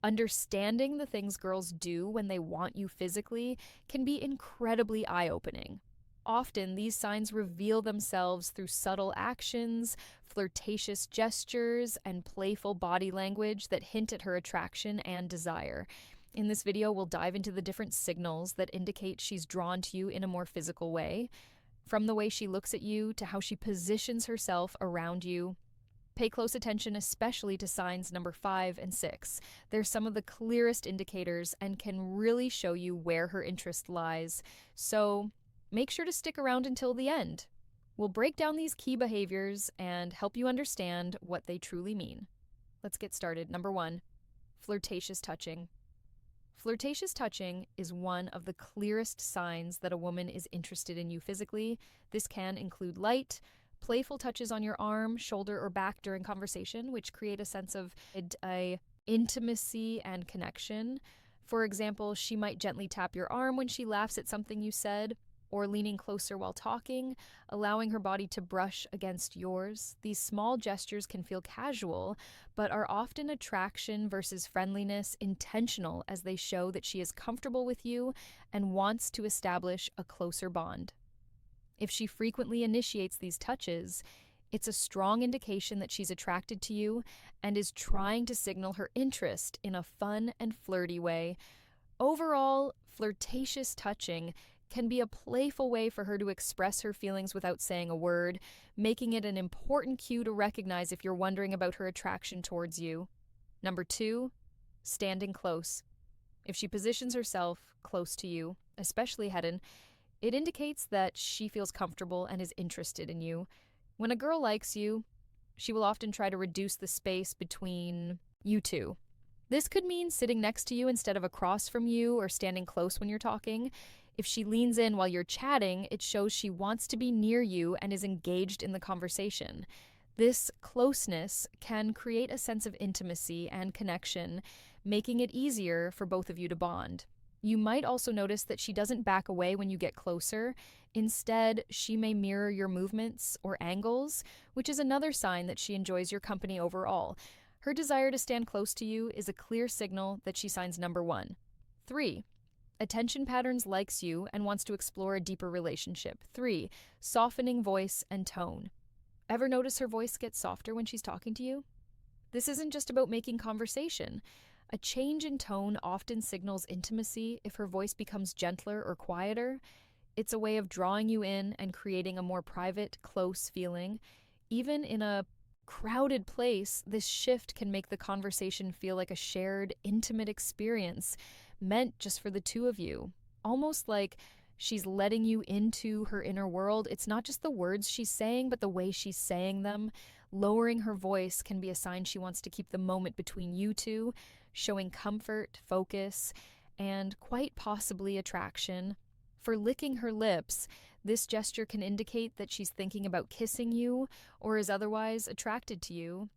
Understanding the things girls do when they want you physically can be incredibly eye-opening. Often, these signs reveal themselves through subtle actions, flirtatious gestures, and playful body language that hint at her attraction and desire. In this video, we'll dive into the different signals that indicate she's drawn to you in a more physical way, from the way she looks at you to how she positions herself around you. Pay close attention, especially to signs number 5 and 6. They're some of the clearest indicators and can really show you where her interest lies. So make sure to stick around until the end. We'll break down these key behaviors and help you understand what they truly mean. Let's get started. Number 1, flirtatious touching. Flirtatious touching is one of the clearest signs that a woman is interested in you physically. This can include light, playful touches on your arm, shoulder, or back during conversation, which create a sense of intimacy and connection. For example, she might gently tap your arm when she laughs at something you said, or leaning closer while talking, allowing her body to brush against yours. These small gestures can feel casual, but are often attraction versus friendliness, intentional, as they show that she is comfortable with you and wants to establish a closer bond. If she frequently initiates these touches, it's a strong indication that she's attracted to you and is trying to signal her interest in a fun and flirty way. Overall, flirtatious touching can be a playful way for her to express her feelings without saying a word, making it an important cue to recognize if you're wondering about her attraction towards you. Number 2, standing close. If she positions herself close to you, especially head-in, it indicates that she feels comfortable and is interested in you. When a girl likes you, she will often try to reduce the space between you two. This could mean sitting next to you instead of across from you or standing close when you're talking. If she leans in while you're chatting, it shows she wants to be near you and is engaged in the conversation. This closeness can create a sense of intimacy and connection, making it easier for both of you to bond. You might also notice that she doesn't back away when you get closer. Instead, she may mirror your movements or angles, which is another sign that she enjoys your company overall. Her desire to stand close to you is a clear signal that she signs number 1. 3, attention patterns, likes you and wants to explore a deeper relationship. 3, softening voice and tone. Ever notice her voice gets softer when she's talking to you? This isn't just about making conversation. A change in tone often signals intimacy if her voice becomes gentler or quieter. It's a way of drawing you in and creating a more private, close feeling. Even in a crowded place, this shift can make the conversation feel like a shared, intimate experience meant just for the two of you. Almost like she's letting you into her inner world. It's not just the words she's saying, but the way she's saying them. Lowering her voice can be a sign she wants to keep the moment between you two, showing comfort, focus, and quite possibly attraction. For licking her lips, this gesture can indicate that she's thinking about kissing you or is otherwise attracted to you.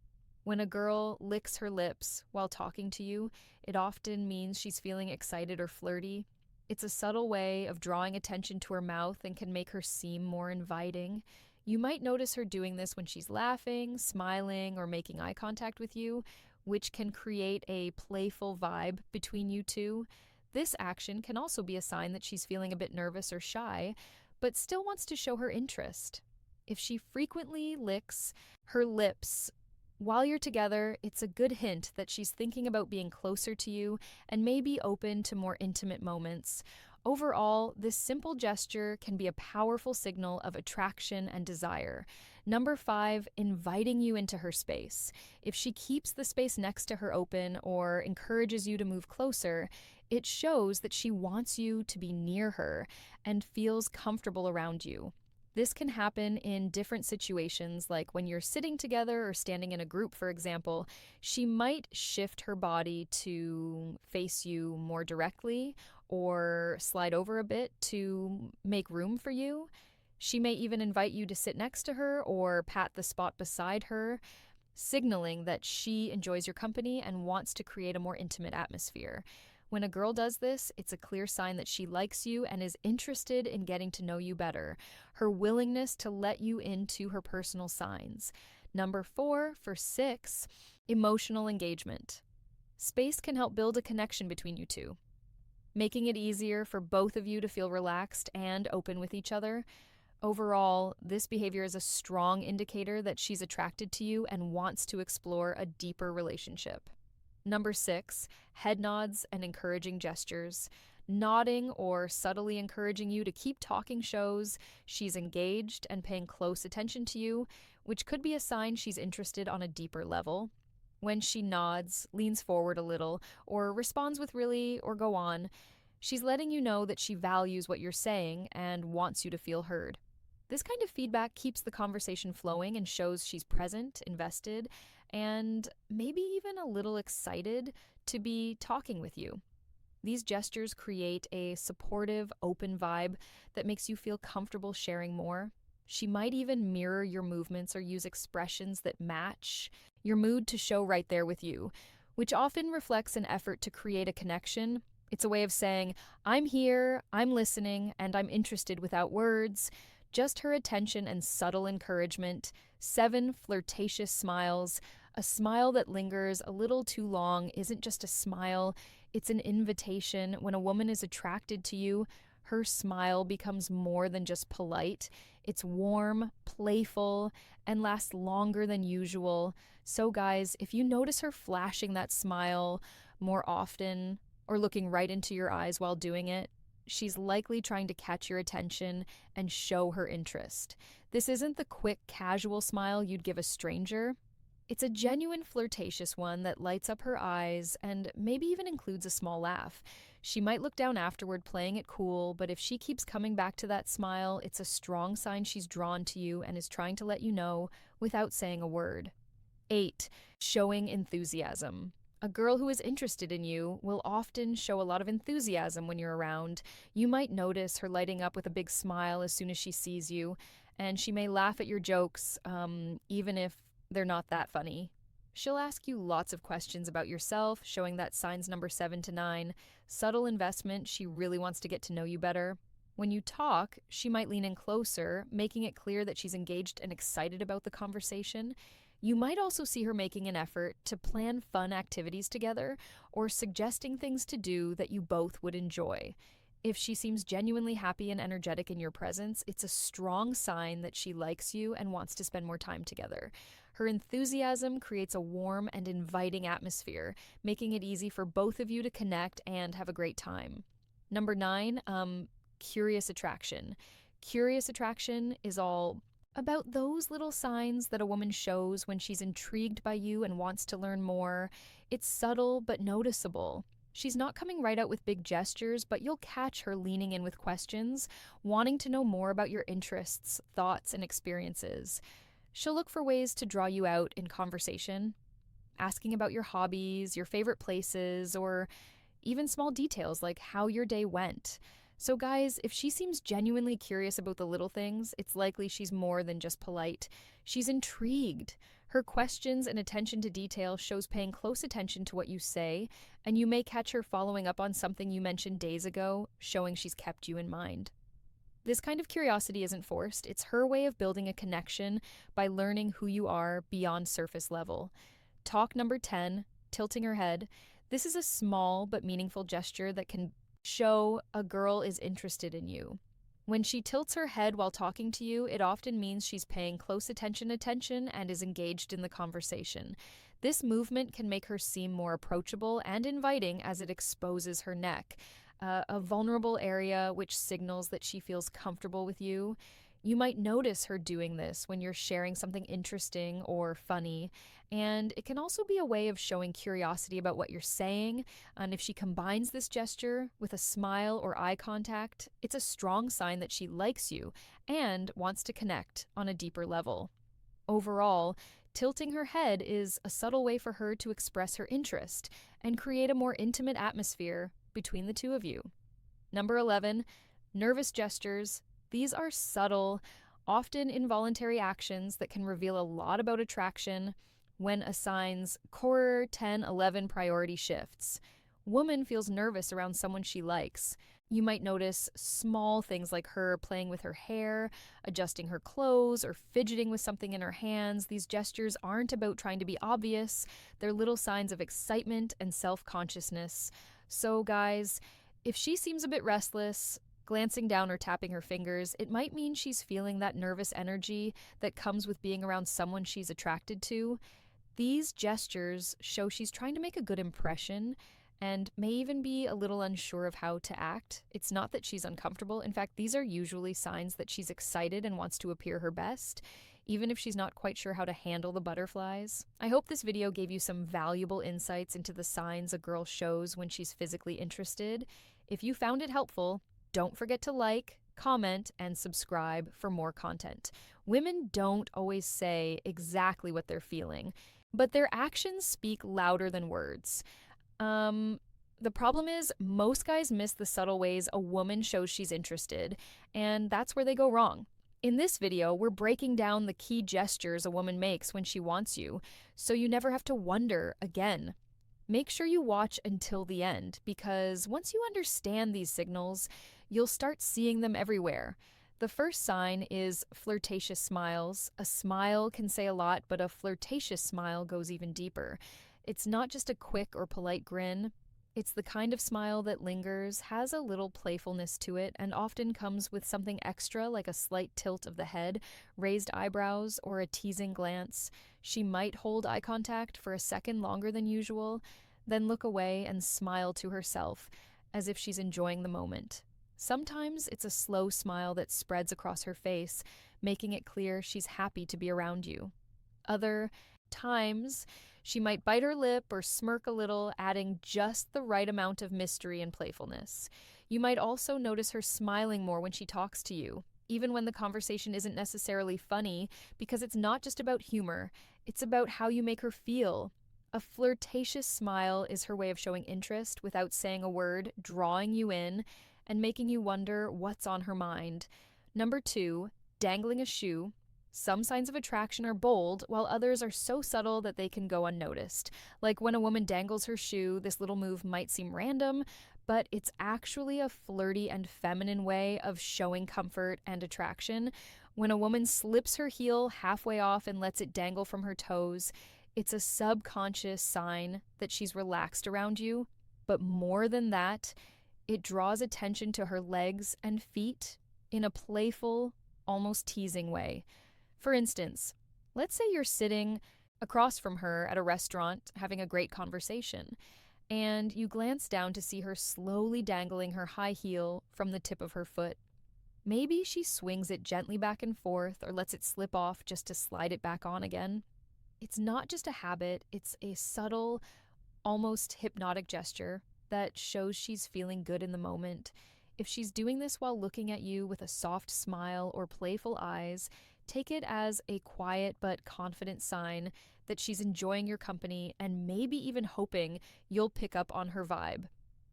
When a girl licks her lips while talking to you, it often means she's feeling excited or flirty. It's a subtle way of drawing attention to her mouth and can make her seem more inviting. You might notice her doing this when she's laughing, smiling, or making eye contact with you, which can create a playful vibe between you two. This action can also be a sign that she's feeling a bit nervous or shy, but still wants to show her interest. If she frequently licks her lips while you're together, it's a good hint that she's thinking about being closer to you and may be open to more intimate moments. Overall, this simple gesture can be a powerful signal of attraction and desire. Number 5, inviting you into her space. If she keeps the space next to her open or encourages you to move closer, it shows that she wants you to be near her and feels comfortable around you. This can happen in different situations, like when you're sitting together or standing in a group, for example. She might shift her body to face you more directly or slide over a bit to make room for you. She may even invite you to sit next to her or pat the spot beside her, signaling that she enjoys your company and wants to create a more intimate atmosphere. When a girl does this, it's a clear sign that she likes you and is interested in getting to know you better. Her willingness to let you into her personal signs. Number 4, for 6, emotional engagement. Space can help build a connection between you two, making it easier for both of you to feel relaxed and open with each other. Overall, this behavior is a strong indicator that she's attracted to you and wants to explore a deeper relationship. Number 6, head nods and encouraging gestures. Nodding or subtly encouraging you to keep talking shows she's engaged and paying close attention to you, which could be a sign she's interested on a deeper level. When she nods, leans forward a little, or responds with really or go on, she's letting you know that she values what you're saying and wants you to feel heard. This kind of feedback keeps the conversation flowing and shows she's present, invested, and maybe even a little excited to be talking with you. These gestures create a supportive, open vibe that makes you feel comfortable sharing more. She might even mirror your movements or use expressions that match your mood to show right there with you, which often reflects an effort to create a connection. It's a way of saying, I'm here, I'm listening, and I'm interested without words. Just her attention and subtle encouragement. 7 flirtatious smiles. A smile that lingers a little too long isn't just a smile, it's an invitation. When a woman is attracted to you, her smile becomes more than just polite. It's warm, playful, and lasts longer than usual. So guys, if you notice her flashing that smile more often or looking right into your eyes while doing it, she's likely trying to catch your attention and show her interest. This isn't the quick, casual smile you'd give a stranger. It's a genuine flirtatious one that lights up her eyes and maybe even includes a small laugh. She might look down afterward playing it cool, but if she keeps coming back to that smile, it's a strong sign she's drawn to you and is trying to let you know without saying a word. 8, showing enthusiasm. A girl who is interested in you will often show a lot of enthusiasm when you're around. You might notice her lighting up with a big smile as soon as she sees you, and she may laugh at your jokes, even if they're not that funny. She'll ask you lots of questions about yourself, showing that signs number 7 to 9. Subtle investment, she really wants to get to know you better. When you talk, she might lean in closer, making it clear that she's engaged and excited about the conversation. You might also see her making an effort to plan fun activities together or suggesting things to do that you both would enjoy. If she seems genuinely happy and energetic in your presence, it's a strong sign that she likes you and wants to spend more time together. Her enthusiasm creates a warm and inviting atmosphere, making it easy for both of you to connect and have a great time. Number 9, curious attraction. Curious attraction is all about those little signs that a woman shows when she's intrigued by you and wants to learn more. It's subtle but noticeable. She's not coming right out with big gestures, but you'll catch her leaning in with questions, wanting to know more about your interests, thoughts, and experiences. She'll look for ways to draw you out in conversation, asking about your hobbies, your favorite places, or even small details like how your day went. So guys, if she seems genuinely curious about the little things, it's likely she's more than just polite. She's intrigued. Her questions and attention to detail shows paying close attention to what you say, and you may catch her following up on something you mentioned days ago, showing she's kept you in mind. This kind of curiosity isn't forced. It's her way of building a connection by learning who you are beyond surface level. Talk number 10, tilting her head. This is a small but meaningful gesture that can show a girl is interested in you. When she tilts her head while talking to you, it often means she's paying close attention and is engaged in the conversation. This movement can make her seem more approachable and inviting as it exposes her neck, a vulnerable area which signals that she feels comfortable with you. You might notice her doing this when you're sharing something interesting or funny, and it can also be a way of showing curiosity about what you're saying. And if she combines this gesture with a smile or eye contact, it's a strong sign that she likes you and wants to connect on a deeper level. Overall, tilting her head is a subtle way for her to express her interest and create a more intimate atmosphere between the two of you. Number 11, nervous gestures. These are subtle, often involuntary actions that can reveal a lot about attraction when a sign's core 10-11 priority shifts. Woman feels nervous around someone she likes. You might notice small things like her playing with her hair, adjusting her clothes, or fidgeting with something in her hands. These gestures aren't about trying to be obvious, they're little signs of excitement and self consciousness. So, guys, if she seems a bit restless, glancing down or tapping her fingers, it might mean she's feeling that nervous energy that comes with being around someone she's attracted to. These gestures show she's trying to make a good impression and may even be a little unsure of how to act. It's not that she's uncomfortable. In fact, these are usually signs that she's excited and wants to appear her best, even if she's not quite sure how to handle the butterflies. I hope this video gave you some valuable insights into the signs a girl shows when she's physically interested. If you found it helpful, don't forget to like, comment, and subscribe for more content. Women don't always say exactly what they're feeling, but their actions speak louder than words. The problem is most guys miss the subtle ways a woman shows she's interested, and that's where they go wrong. In this video, we're breaking down the key gestures a woman makes when she wants you, so you never have to wonder again. Make sure you watch until the end, because once you understand these signals, you'll start seeing them everywhere. The first sign is flirtatious smiles. A smile can say a lot, but a flirtatious smile goes even deeper. It's not just a quick or polite grin. It's the kind of smile that lingers, has a little playfulness to it, and often comes with something extra like a slight tilt of the head, raised eyebrows, or a teasing glance. She might hold eye contact for a second longer than usual, then look away and smile to herself, as if she's enjoying the moment. Sometimes it's a slow smile that spreads across her face, making it clear she's happy to be around you. Other times, she might bite her lip or smirk a little, adding just the right amount of mystery and playfulness. You might also notice her smiling more when she talks to you, even when the conversation isn't necessarily funny, because it's not just about humor, it's about how you make her feel. A flirtatious smile is her way of showing interest without saying a word, drawing you in, and making you wonder what's on her mind. Number 2, dangling a shoe. Some signs of attraction are bold, while others are so subtle that they can go unnoticed. Like when a woman dangles her shoe, this little move might seem random, but it's actually a flirty and feminine way of showing comfort and attraction. When a woman slips her heel halfway off and lets it dangle from her toes, it's a subconscious sign that she's relaxed around you. But more than that, it draws attention to her legs and feet in a playful, almost teasing way. For instance, let's say you're sitting across from her at a restaurant having a great conversation, and you glance down to see her slowly dangling her high heel from the tip of her foot. Maybe she swings it gently back and forth or lets it slip off just to slide it back on again. It's not just a habit, it's a subtle, almost hypnotic gesture that shows she's feeling good in the moment. If she's doing this while looking at you with a soft smile or playful eyes, take it as a quiet but confident sign that she's enjoying your company and maybe even hoping you'll pick up on her vibe.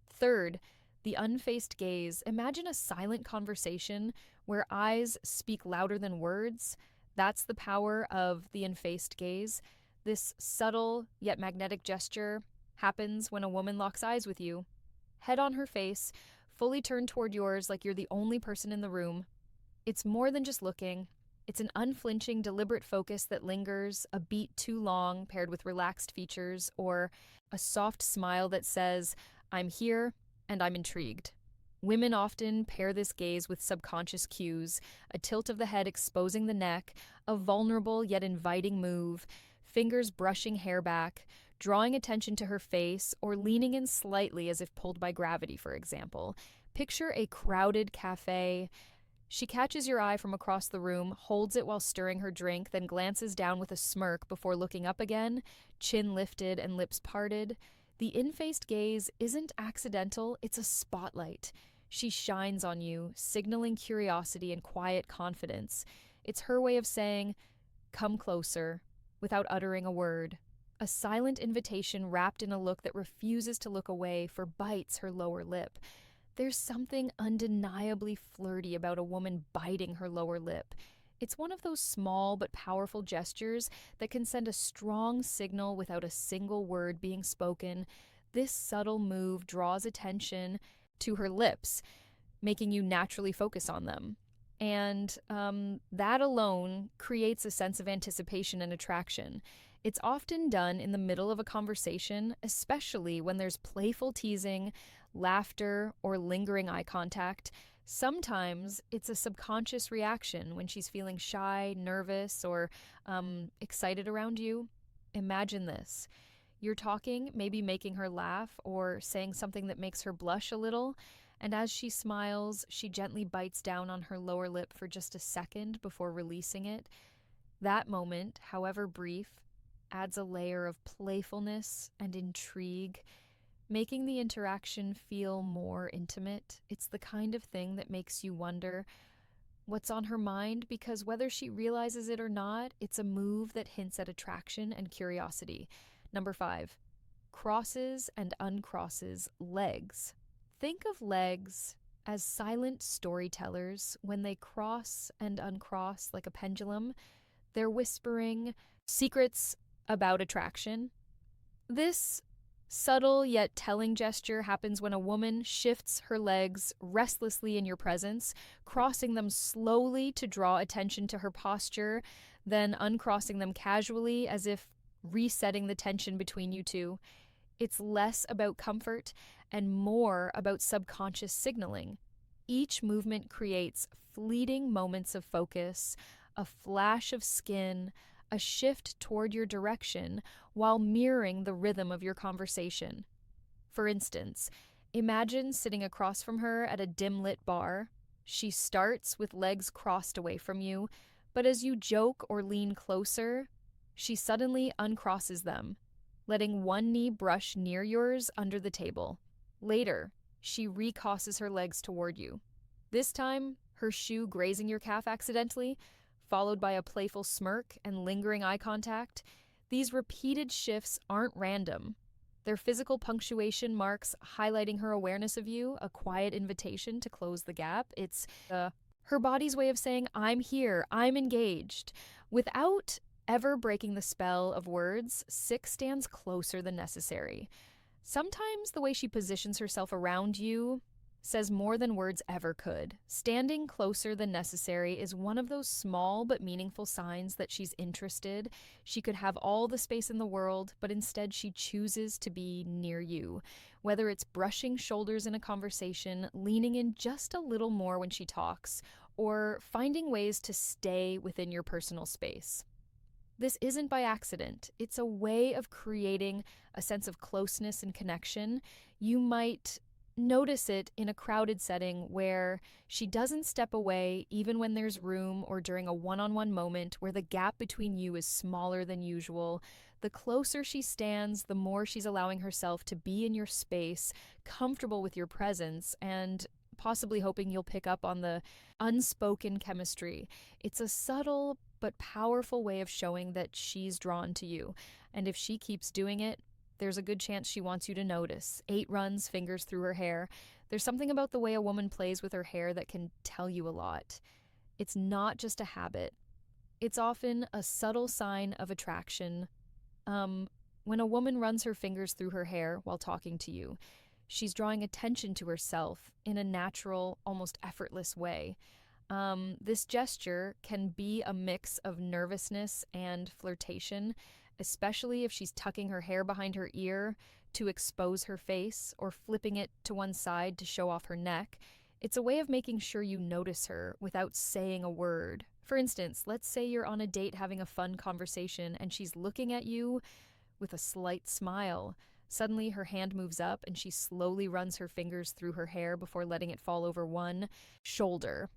Third, the unfaced gaze. Imagine a silent conversation where eyes speak louder than words. That's the power of the unfaced gaze. This subtle yet magnetic gesture happens when a woman locks eyes with you. Head on her face, fully turned toward yours like you're the only person in the room. It's more than just looking. It's an unflinching, deliberate focus that lingers, a beat too long paired with relaxed features, or a soft smile that says, "I'm here and I'm intrigued." Women often pair this gaze with subconscious cues, a tilt of the head exposing the neck, a vulnerable yet inviting move, fingers brushing hair back, drawing attention to her face, or leaning in slightly as if pulled by gravity, for example. Picture a crowded cafe. She catches your eye from across the room, holds it while stirring her drink, then glances down with a smirk before looking up again, chin lifted and lips parted. The in-faced gaze isn't accidental, it's a spotlight. She shines on you, signaling curiosity and quiet confidence. It's her way of saying, "Come closer," without uttering a word. A silent invitation wrapped in a look that refuses to look away for bites her lower lip. There's something undeniably flirty about a woman biting her lower lip. It's one of those small but powerful gestures that can send a strong signal without a single word being spoken. This subtle move draws attention to her lips, making you naturally focus on them. And that alone creates a sense of anticipation and attraction. It's often done in the middle of a conversation, especially when there's playful teasing, laughter, or lingering eye contact. Sometimes it's a subconscious reaction when she's feeling shy, nervous, or excited around you. Imagine this. You're talking, maybe making her laugh or saying something that makes her blush a little, and as she smiles, she gently bites down on her lower lip for just a second before releasing it. That moment, however brief, adds a layer of playfulness and intrigue, making the interaction feel more intimate. It's the kind of thing that makes you wonder what's on her mind, because whether she realizes it or not, it's a move that hints at attraction and curiosity. Number 5, crosses and uncrosses legs. Think of legs as silent storytellers. When they cross and uncross like a pendulum, they're whispering secrets about attraction. This subtle yet telling gesture happens when a woman shifts her legs restlessly in your presence, crossing them slowly to draw attention to her posture, then uncrossing them casually as if resetting the tension between you two. It's less about comfort and more about subconscious signaling. Each movement creates fleeting moments of focus, a flash of skin, a shift toward your direction while mirroring the rhythm of your conversation. For instance, imagine sitting across from her at a dim-lit bar. She starts with legs crossed away from you, but as you joke or lean closer, she suddenly uncrosses them, letting one knee brush near yours under the table. Later, she recrosses her legs toward you. This time, her shoe grazing your calf accidentally, followed by a playful smirk and lingering eye contact. These repeated shifts aren't random. Their physical punctuation marks highlighting her awareness of you, a quiet invitation to close the gap. It's her body's way of saying, I'm here, I'm engaged. Without ever breaking the spell of words, 6 stands closer than necessary. Sometimes the way she positions herself around you says more than words ever could. Standing closer than necessary is one of those small but meaningful signs that she's interested. She could have all the space in the world, but instead she chooses to be near you. Whether it's brushing shoulders in a conversation, leaning in just a little more when she talks, or finding ways to stay within your personal space. This isn't by accident. It's a way of creating a sense of closeness and connection. You might notice it in a crowded setting where she doesn't step away even when there's room, or during a one-on-one moment where the gap between you is smaller than usual. The closer she stands, the more she's allowing herself to be in your space, comfortable with your presence, and possibly hoping you'll pick up on the unspoken chemistry. It's a subtle but powerful way of showing that she's drawn to you. And if she keeps doing it, there's a good chance she wants you to notice. 8 runs fingers through her hair. There's something about the way a woman plays with her hair that can tell you a lot. It's not just a habit. It's often a subtle sign of attraction. When a woman runs her fingers through her hair while talking to you, she's drawing attention to herself in a natural, almost effortless way. This gesture can be a mix of nervousness and flirtation, especially if she's tucking her hair behind her ear to expose her face or flipping it to one side to show off her neck. It's a way of making sure you notice her without saying a word. For instance, let's say you're on a date having a fun conversation and she's looking at you with a slight smile. Suddenly, her hand moves up and she slowly runs her fingers through her hair before letting it fall over one shoulder.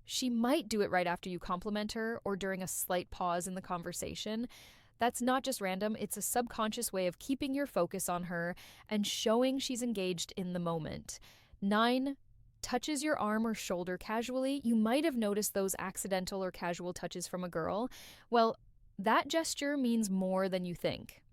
She might do it right after you compliment her or during a slight pause in the conversation. That's not just random, it's a subconscious way of keeping your focus on her and showing she's engaged in the moment. 9, touches your arm or shoulder casually. You might have noticed those accidental or casual touches from a girl. Well, that gesture means more than you think.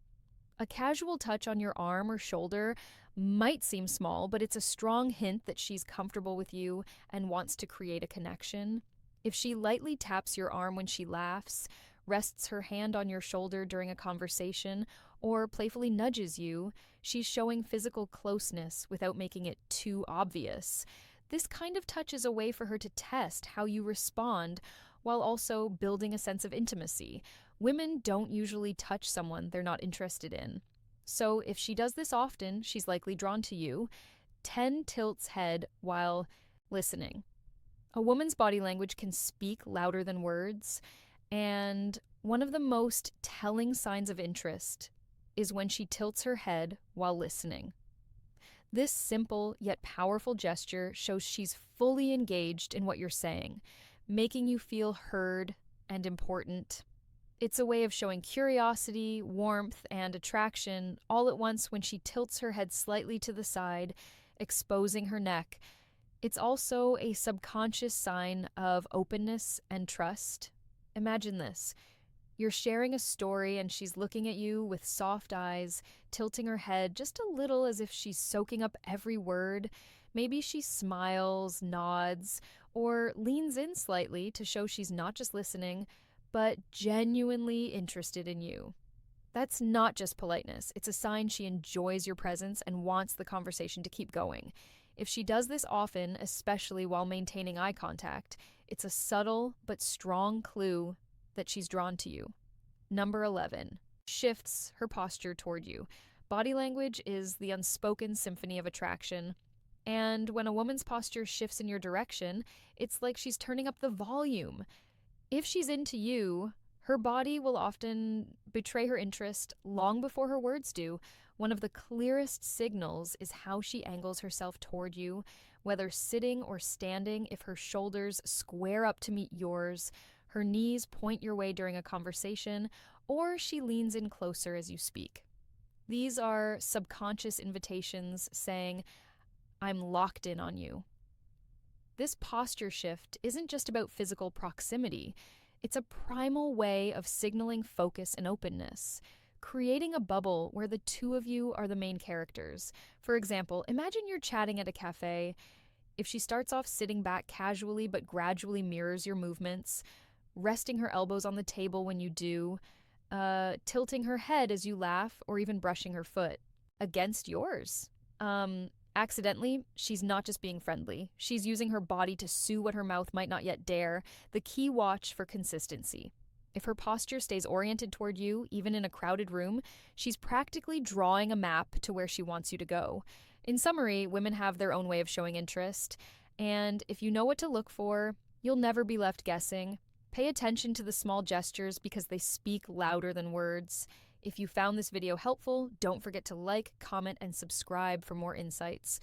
A casual touch on your arm or shoulder might seem small, but it's a strong hint that she's comfortable with you and wants to create a connection. If she lightly taps your arm when she laughs, rests her hand on your shoulder during a conversation, or playfully nudges you, she's showing physical closeness without making it too obvious. This kind of touch is a way for her to test how you respond while also building a sense of intimacy. Women don't usually touch someone they're not interested in. So if she does this often, she's likely drawn to you. 10 tilts head while listening. A woman's body language can speak louder than words, and one of the most telling signs of interest is when she tilts her head while listening. This simple yet powerful gesture shows she's fully engaged in what you're saying, making you feel heard and important. It's a way of showing curiosity, warmth, and attraction all at once when she tilts her head slightly to the side, exposing her neck. It's also a subconscious sign of openness and trust. Imagine this. You're sharing a story and she's looking at you with soft eyes, tilting her head just a little as if she's soaking up every word. Maybe she smiles, nods, or leans in slightly to show she's not just listening, but genuinely interested in you. That's not just politeness. It's a sign she enjoys your presence and wants the conversation to keep going. If she does this often, especially while maintaining eye contact, it's a subtle but strong clue that she's drawn to you. Number 11, shifts her posture toward you. Body language is the unspoken symphony of attraction, and when a woman's posture shifts in your direction, it's like she's turning up the volume. If she's into you, her body will often betray her interest long before her words do. One of the clearest signals is how she angles herself toward you, whether sitting or standing. If her shoulders square up to meet yours, her knees point your way during a conversation, or she leans in closer as you speak. These are subconscious invitations saying, "I'm locked in on you." This posture shift isn't just about physical proximity. It's a primal way of signaling focus and openness, creating a bubble where the two of you are the main characters. For example, imagine you're chatting at a cafe. If she starts off sitting back casually but gradually mirrors your movements, resting her elbows on the table when you do, tilting her head as you laugh, or even brushing her foot against yours. Accidentally, she's not just being friendly. She's using her body to sue what her mouth might not yet dare. The key watch for consistency. If her posture stays oriented toward you, even in a crowded room, she's practically drawing a map to where she wants you to go. In summary, women have their own way of showing interest, and if you know what to look for, you'll never be left guessing. Pay attention to the small gestures because they speak louder than words. If you found this video helpful, don't forget to like, comment, and subscribe for more insights.